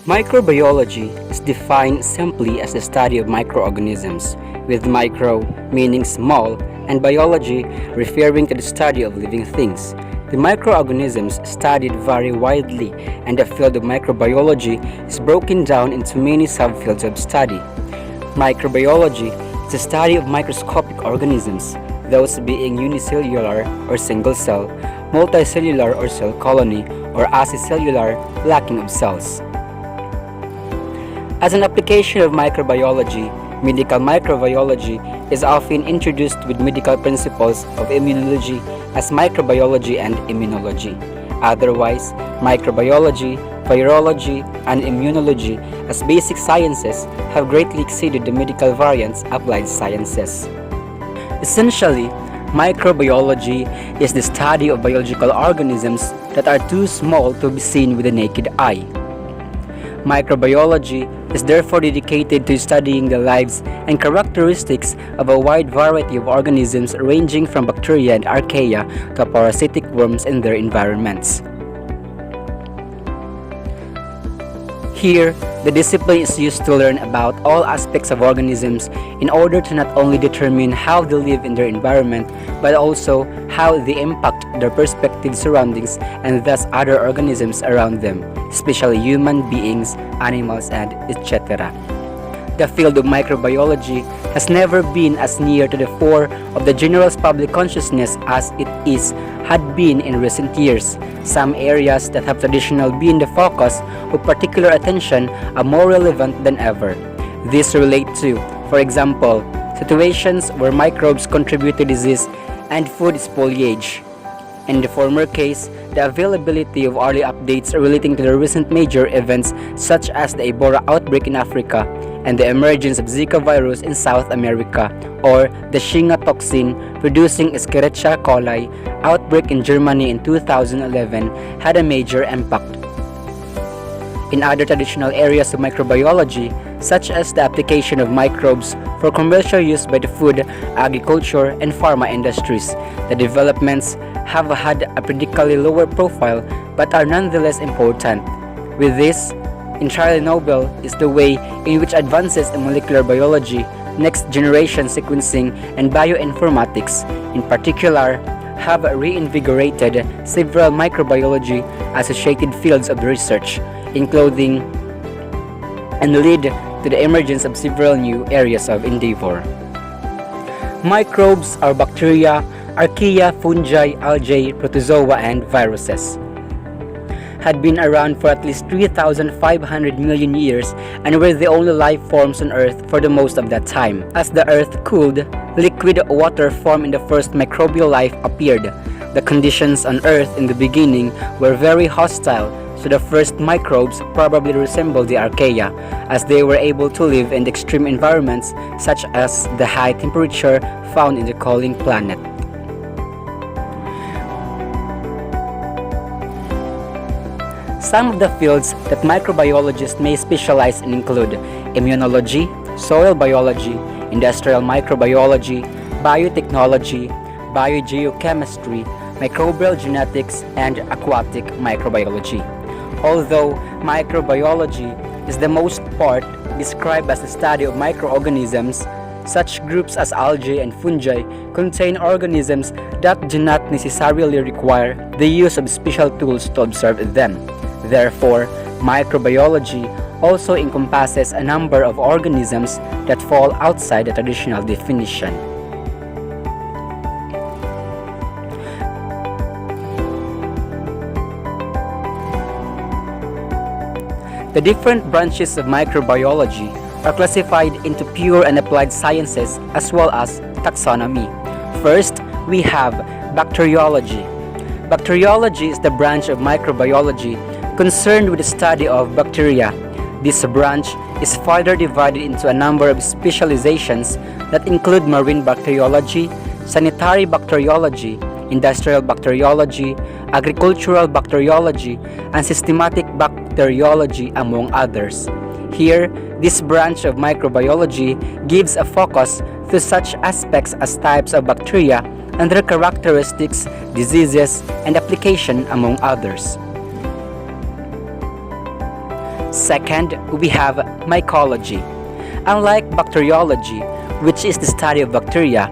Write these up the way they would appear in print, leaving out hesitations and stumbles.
Microbiology is defined simply as the study of microorganisms, with micro meaning small and biology referring to the study of living things. The microorganisms studied vary widely, and the field of microbiology is broken down into many subfields of study. Microbiology is the study of microscopic organisms, those being unicellular or single cell, multicellular or cell colony, or acicellular, lacking of cells. As an application of microbiology, medical microbiology is often introduced with medical principles of immunology as microbiology and immunology. Otherwise, microbiology, virology, and immunology as basic sciences have greatly exceeded the medical variants applied sciences. Essentially, microbiology is the study of biological organisms that are too small to be seen with the naked eye. Microbiology is therefore dedicated to studying the lives and characteristics of a wide variety of organisms ranging from bacteria and archaea to parasitic worms and their environments. Here, the discipline is used to learn about all aspects of organisms in order to not only determine how they live in their environment, but also how they impact their respective surroundings and thus other organisms around them, especially human beings, animals, and etc. The field of microbiology has never been as near to the fore of the general public consciousness as had been in recent years. Some areas that have traditionally been the focus of particular attention are more relevant than ever. These relate to, for example, situations where microbes contribute to disease and food spoilage. In the former case, the availability of early updates relating to the recent major events such as the Ebola outbreak in Africa and the emergence of Zika virus in South America, or the Shiga toxin producing Escherichia coli outbreak in Germany in 2011 had a major impact. In other traditional areas of microbiology, such as the application of microbes for commercial use by the food, agriculture, and pharma industries, the developments have had a predictably lower profile but are nonetheless important. With this, entirely novel is the way in which advances in molecular biology, next-generation sequencing, and bioinformatics, in particular, have reinvigorated several microbiology-associated fields of research, including and lead to the emergence of several new areas of endeavor. Microbes are bacteria, archaea, fungi, algae, protozoa, and viruses. Had been around for at least 3,500 million years and were the only life forms on Earth for the most of that time. As the Earth cooled, liquid water formed in the first microbial life appeared. The conditions on Earth in the beginning were very hostile, so the first microbes probably resembled the archaea, as they were able to live in extreme environments such as the high temperature found in the cooling planet. Some of the fields that microbiologists may specialize in include immunology, soil biology, industrial microbiology, biotechnology, biogeochemistry, microbial genetics, and aquatic microbiology. Although microbiology is the most part described as the study of microorganisms, such groups as algae and fungi contain organisms that do not necessarily require the use of special tools to observe them. Therefore, microbiology also encompasses a number of organisms that fall outside the traditional definition. The different branches of microbiology are classified into pure and applied sciences as well as taxonomy. First, we have bacteriology. Bacteriology is the branch of microbiology concerned with the study of bacteria. This branch is further divided into a number of specializations that include marine bacteriology, sanitary bacteriology, industrial bacteriology, agricultural bacteriology, and systematic bacteriology, among others. Here, this branch of microbiology gives a focus to such aspects as types of bacteria and their characteristics, diseases, and application, among others. Second, we have mycology. Unlike bacteriology, which is the study of bacteria,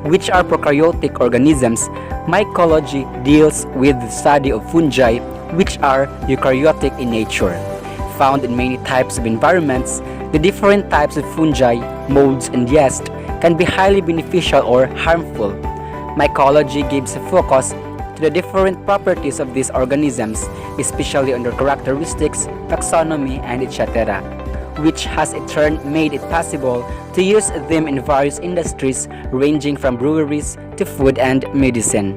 which are prokaryotic organisms, mycology deals with the study of fungi, which are eukaryotic in nature. Found in many types of environments, the different types of fungi, molds, and yeast can be highly beneficial or harmful. Mycology gives a focus to the different properties of these organisms, especially on their characteristics, taxonomy, and etc., which has in turn made it possible to use them in various industries ranging from breweries to food and medicine.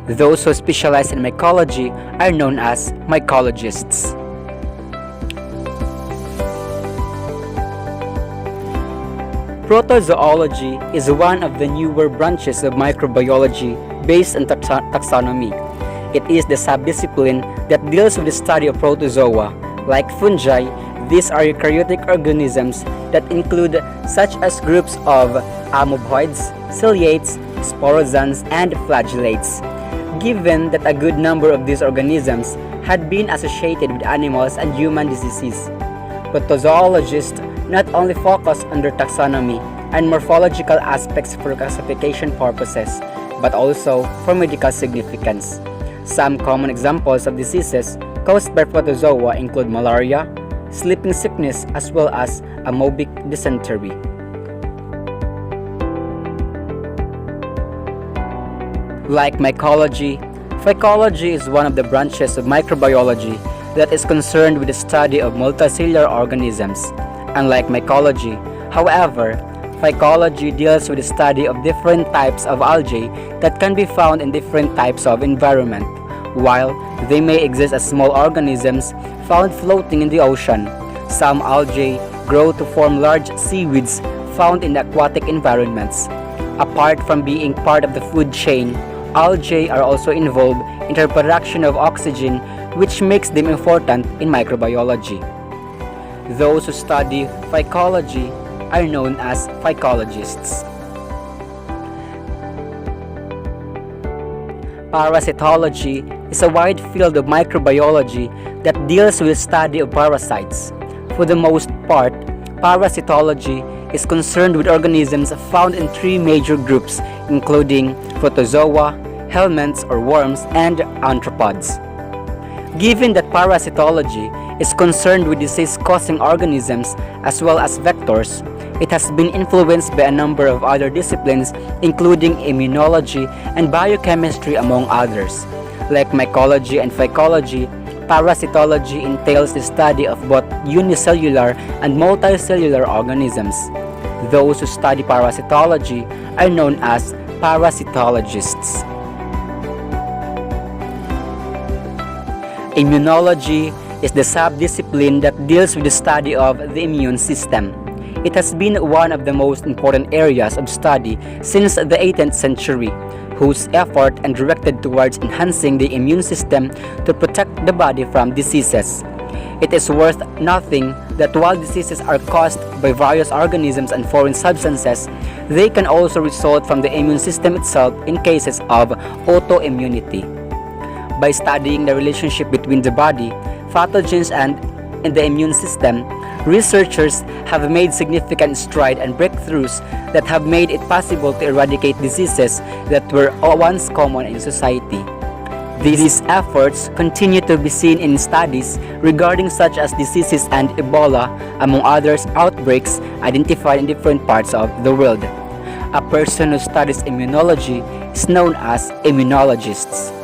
Those who specialize in mycology are known as mycologists. Protozoology is one of the newer branches of microbiology based on taxonomy. It is the subdiscipline that deals with the study of protozoa. Like fungi, these are eukaryotic organisms that include such as groups of amoeboids, ciliates, sporozoans, and flagellates. Given that a good number of these organisms had been associated with animals and human diseases, protozoologists not only focus on their taxonomy and morphological aspects for classification purposes, but also for medical significance. Some common examples of diseases caused by protozoa include malaria, sleeping sickness, as well as amoebic dysentery. Like mycology, phycology is one of the branches of microbiology that is concerned with the study of multicellular organisms. Unlike mycology, however, phycology deals with the study of different types of algae that can be found in different types of environment. While they may exist as small organisms found floating in the ocean, some algae grow to form large seaweeds found in aquatic environments. Apart from being part of the food chain, algae are also involved in the production of oxygen, which makes them important in microbiology. Those who study phycology are known as phycologists. Parasitology is a wide field of microbiology that deals with the study of parasites. For the most part, parasitology is concerned with organisms found in three major groups, including protozoa, helminths or worms, and arthropods. Given that parasitology is concerned with disease-causing organisms as well as vectors, it has been influenced by a number of other disciplines including immunology and biochemistry among others. Like mycology and phycology, parasitology entails the study of both unicellular and multicellular organisms. Those who study parasitology are known as parasitologists. Immunology is the subdiscipline that deals with the study of the immune system. It has been one of the most important areas of study since the 18th century, whose effort and directed towards enhancing the immune system to protect the body from diseases. It is worth noting that while diseases are caused by various organisms and foreign substances, they can also result from the immune system itself in cases of autoimmunity. By studying the relationship between the body, pathogens, and the immune system, researchers have made significant strides and breakthroughs that have made it possible to eradicate diseases that were once common in society. These efforts continue to be seen in studies regarding such as diseases and Ebola, among others outbreaks identified in different parts of the world. A person who studies immunology is known as immunologists.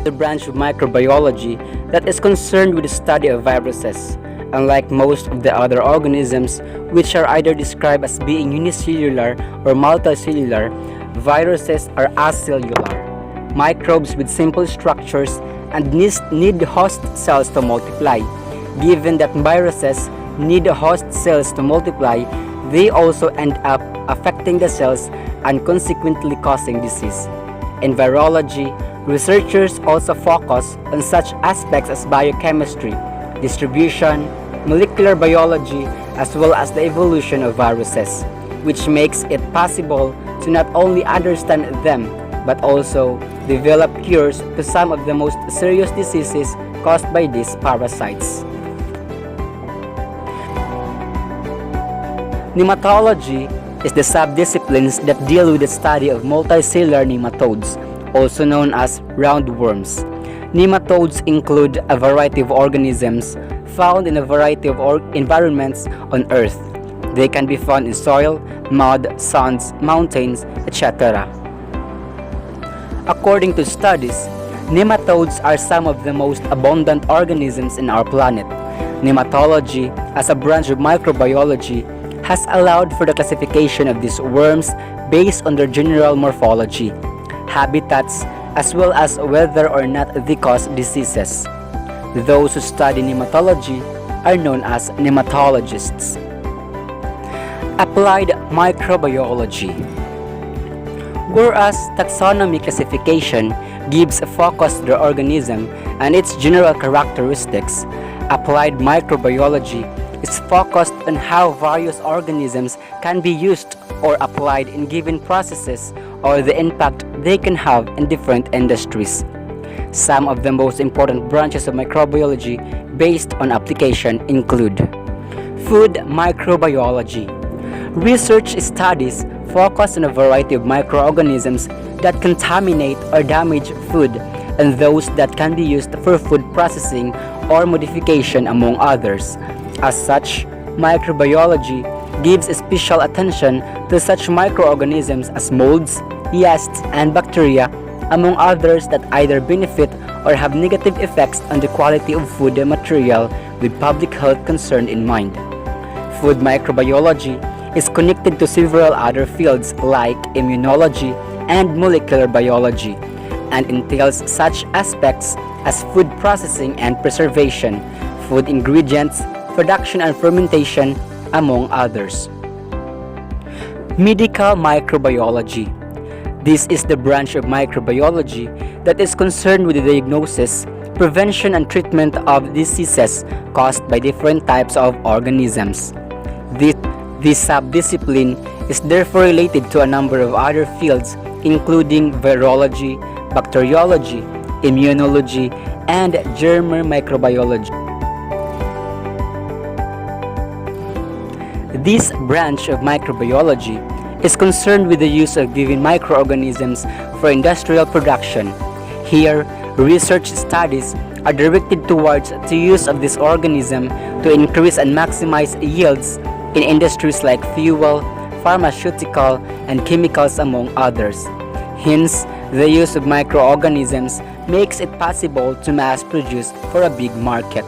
The branch of microbiology that is concerned with the study of viruses. Unlike most of the other organisms, which are either described as being unicellular or multicellular, viruses are acellular, microbes with simple structures and need host cells to multiply. Given that viruses need host cells to multiply, they also end up affecting the cells and consequently causing disease. In virology, researchers also focus on such aspects as biochemistry, distribution, molecular biology, as well as the evolution of viruses, which makes it possible to not only understand them, but also develop cures to some of the most serious diseases caused by these parasites. Nematology is the subdisciplines that deal with the study of multicellular nematodes, also known as roundworms. Nematodes include a variety of organisms found in a variety of environments on Earth. They can be found in soil, mud, sands, mountains, etc. According to studies, nematodes are some of the most abundant organisms in our planet. Nematology, as a branch of microbiology, has allowed for the classification of these worms based on their general morphology, habitats, as well as whether or not they cause diseases. Those who study nematology are known as nematologists. Applied microbiology. Whereas taxonomy classification gives a focus to the organism and its general characteristics, applied microbiology is focused on how various organisms can be used or applied in given processes or the impact they can have in different industries. Some of the most important branches of microbiology based on application include food microbiology. Research studies focus on a variety of microorganisms that contaminate or damage food and those that can be used for food processing or modification, among others. As such, microbiology gives special attention to such microorganisms as molds, yeasts, and bacteria, among others that either benefit or have negative effects on the quality of food material with public health concern in mind. Food microbiology is connected to several other fields like immunology and molecular biology and entails such aspects as food processing and preservation, food ingredients, production and fermentation, among others. Medical microbiology. This is the branch of microbiology that is concerned with the diagnosis, prevention, and treatment of diseases caused by different types of organisms. This subdiscipline is therefore related to a number of other fields including virology, bacteriology, immunology, and germ microbiology. This branch of microbiology is concerned with the use of given microorganisms for industrial production. Here, research studies are directed towards the use of this organism to increase and maximize yields in industries like fuel, pharmaceutical, and chemicals, among others. Hence, the use of microorganisms makes it possible to mass produce for a big market.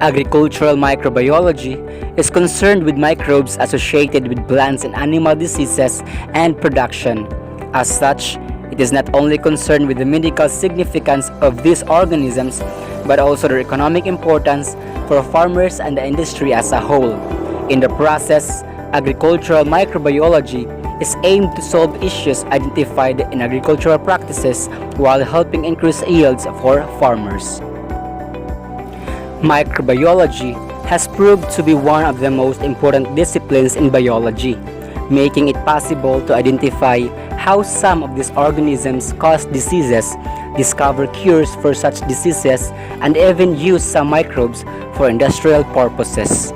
Agricultural microbiology is concerned with microbes associated with plants and animal diseases and production. As such, it is not only concerned with the medical significance of these organisms, but also their economic importance for farmers and the industry as a whole. In the process, agricultural microbiology is aimed to solve issues identified in agricultural practices while helping increase yields for farmers. Microbiology has proved to be one of the most important disciplines in biology, making it possible to identify how some of these organisms cause diseases, discover cures for such diseases, and even use some microbes for industrial purposes.